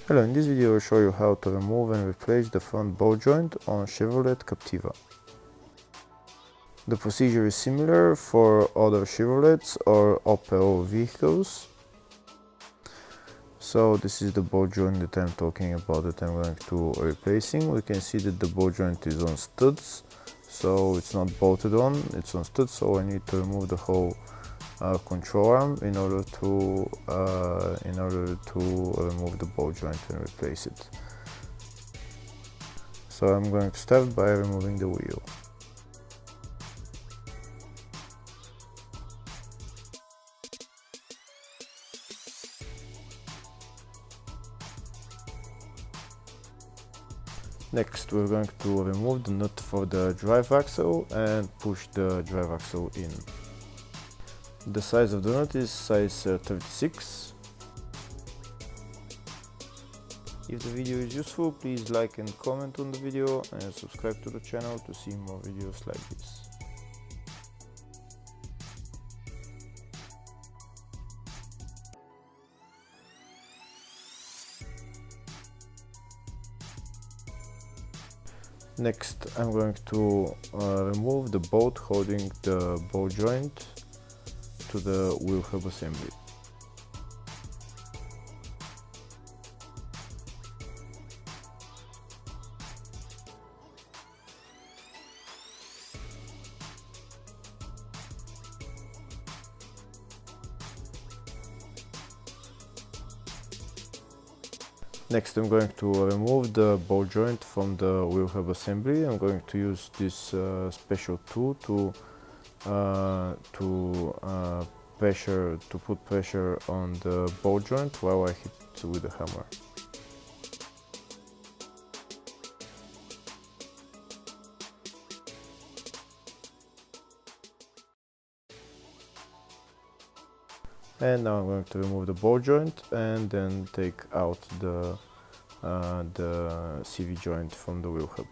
Hello, in this video I will show you how to remove and replace the front ball joint on Chevrolet Captiva. The procedure is similar for other Chevrolets or Opel vehicles. So this is the ball joint that I'm talking about, that I'm going to replacing. We can see that the ball joint is on studs, so it's not bolted on, it's on studs, so I need to remove the whole control arm in order to remove the ball joint and replace it. So I'm going to start by removing the wheel. Next we're going to remove the nut for the drive axle and push the drive axle in. The size of the nut is size 36. If the video is useful, please like and comment on the video and subscribe to the channel to see more videos like this. Next, I'm going to remove the bolt holding the ball joint to the wheel hub assembly. Next, I'm going to remove the ball joint from the wheel hub assembly. I'm going to use this special tool to put pressure on the ball joint while I hit it with a hammer. And now I'm going to remove the ball joint and then take out the CV joint from the wheel hub.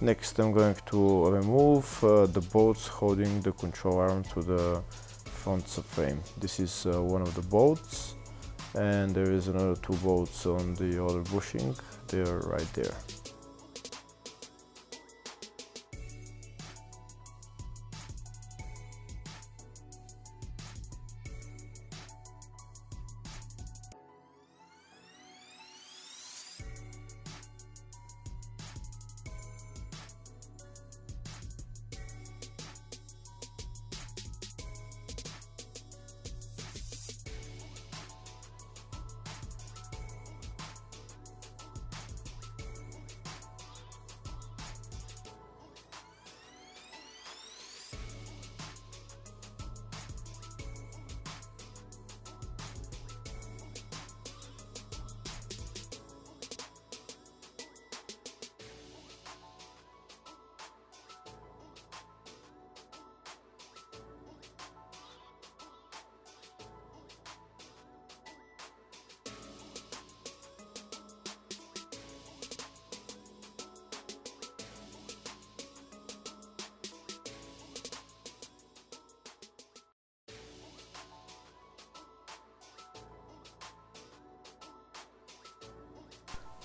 Next, I'm going to remove the bolts holding the control arm to the front subframe. This is one of the bolts, and there is another two bolts on the other bushing. They are right there.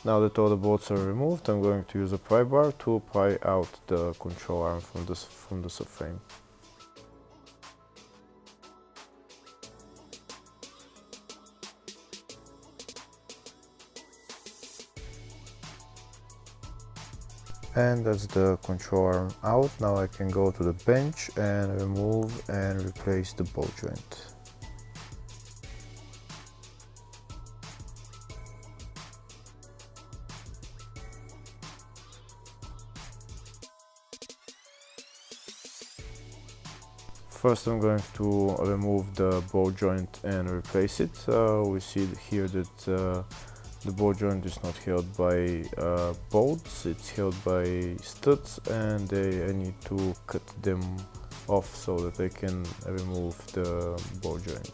Now that all the bolts are removed, I'm going to use a pry bar to pry out the control arm from the subframe. And that's the control arm out. Now I can go to the bench and remove and replace the ball joint. First I'm going to remove the ball joint and replace it. We see here that the ball joint is not held by bolts, it's held by studs, and I need to cut them off so that I can remove the ball joint.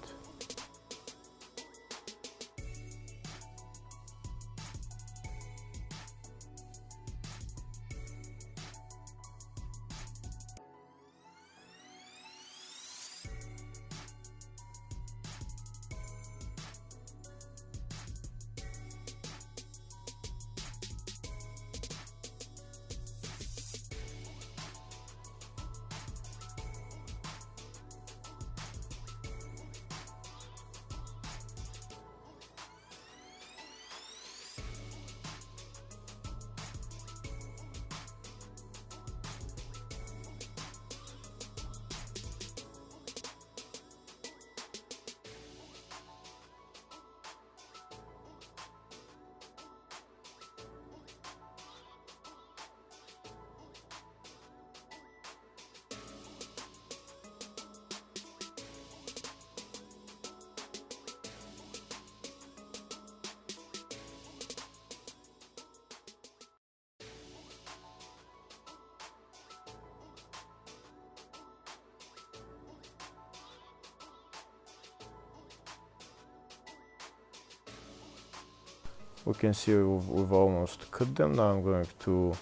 We can see we've almost cut them. Now I'm going to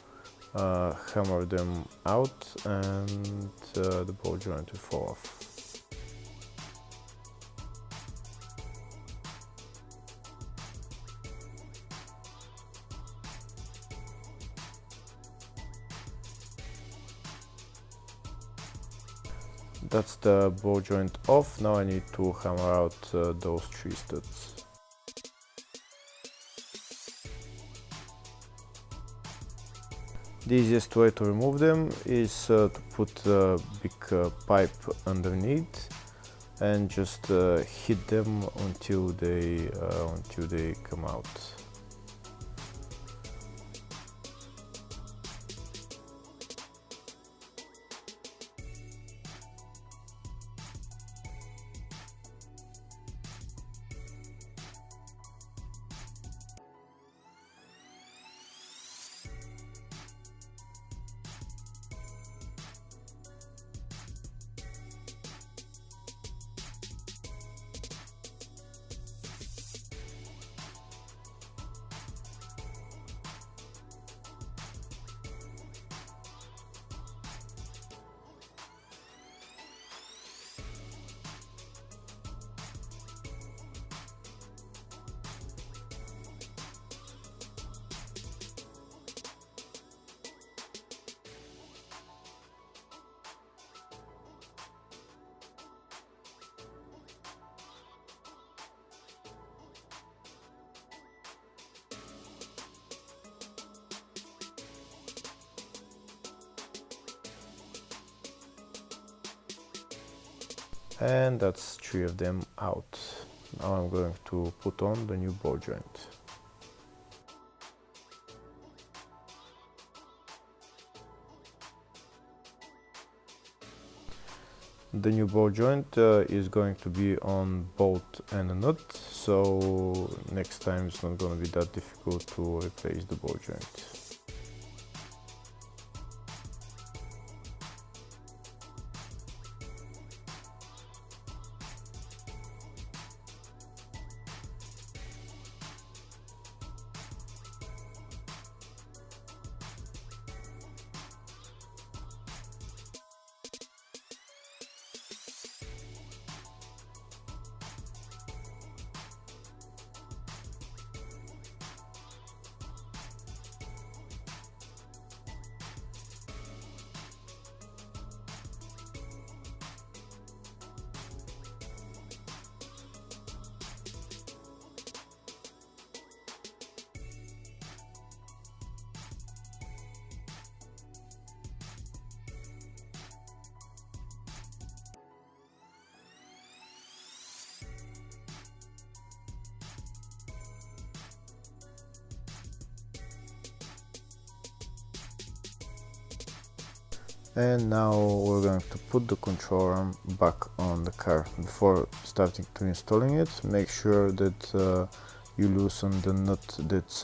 hammer them out, and the ball joint will fall off. That's the ball joint off. Now I need to hammer out those 3 studs. The easiest way to remove them is to put a big pipe underneath and just hit them until they come out. And that's 3 of them out. Now I'm going to put on the new ball joint. The new ball joint is going to be on bolt and a nut, so next time it's not going to be that difficult to replace the ball joint. And now we're going to put the control arm back on the car. Before starting to installing it, make sure that you loosen the nut that's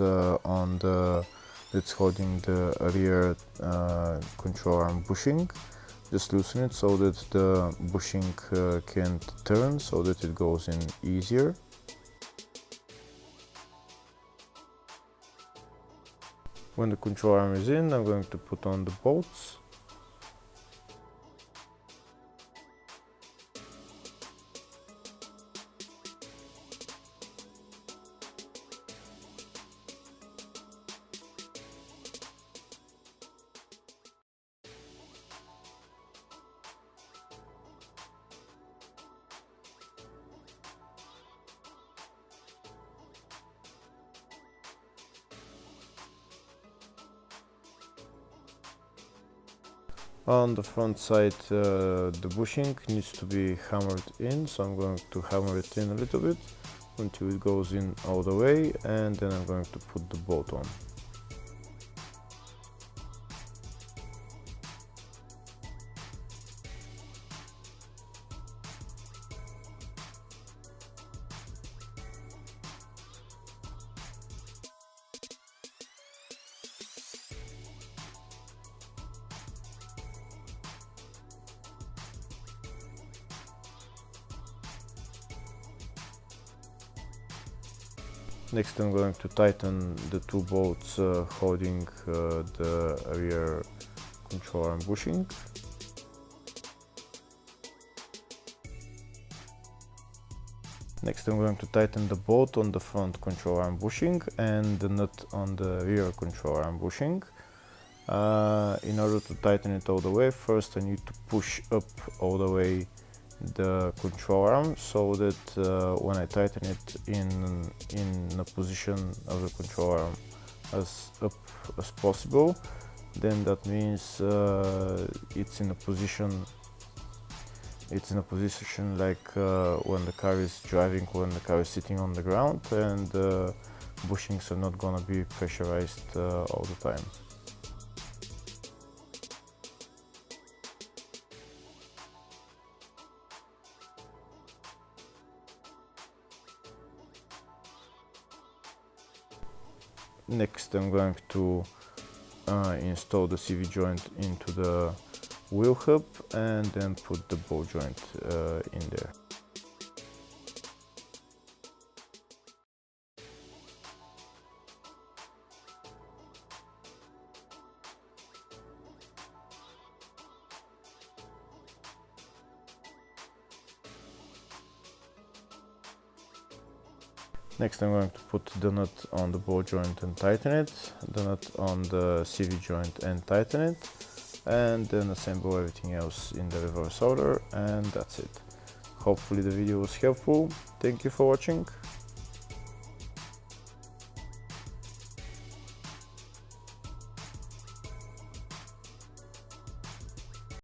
that's holding the rear control arm bushing. Just loosen it so that the bushing can turn, so that it goes in easier. When the control arm is in, I'm going to put on the bolts. On the front side, the bushing needs to be hammered in, so I'm going to hammer it in a little bit until it goes in all the way, and then I'm going to put the bolt on. Next I'm going to tighten the two bolts holding the rear control arm bushing. Next I'm going to tighten the bolt on the front control arm bushing and the nut on the rear control arm bushing. In order to tighten it all the way, first I need to push up all the way the control arm, so that when I tighten it in a position of the control arm as up as possible, then that means it's in a position like when the car is driving, when the car is sitting on the ground, and bushings are not gonna be pressurized all the time. Next I'm going to install the CV joint into the wheel hub and then put the ball joint in there. Next I'm going to put the nut on the ball joint and tighten it, the nut on the CV joint and tighten it, and then assemble everything else in the reverse order, and that's it. Hopefully the video was helpful. Thank you for watching.